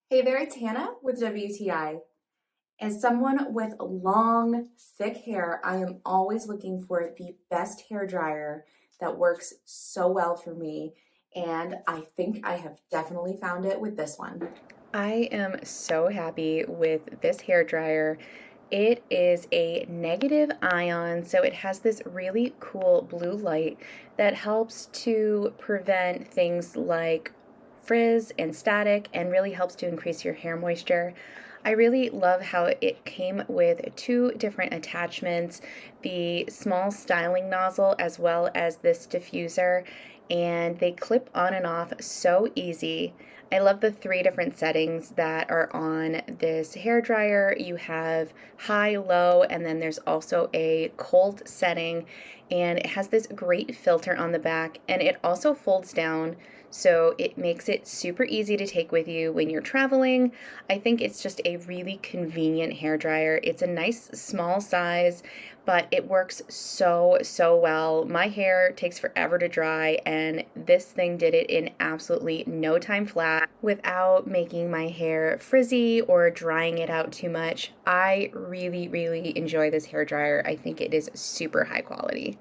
Hey there, it's Hannah with WTI. As someone with long, thick hair, I am always looking for the best hair dryer that works so well for me, and I think I have definitely found it with this one. I am so happy with this hair dryer. It is a negative ion, so it has this really cool blue light that helps to prevent things like frizz and static and really helps to increase your hair moisture. I really love how it came with two different attachments, the small styling nozzle as well as this diffuser, and they clip on and off so easy. I love the three different settings that are on this hair dryer. You have high, low, and then there's also a cold setting, and it has this great filter on the back, and it also folds down, so it makes it super easy to take with you when you're traveling. I think it's just a really convenient hair dryer. It's a nice small size, but it works so well. My hair takes forever to dry, and this thing did it in absolutely no time flat without making my hair frizzy or drying it out too much. I really enjoy this hair dryer. I think it is super high quality.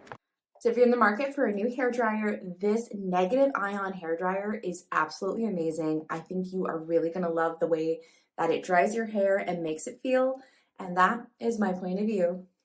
So if you're in the market for a new hair dryer, this negative ion hair dryer is absolutely amazing. I think you are really gonna love the way that it dries your hair and makes it feel, and that is my point of view.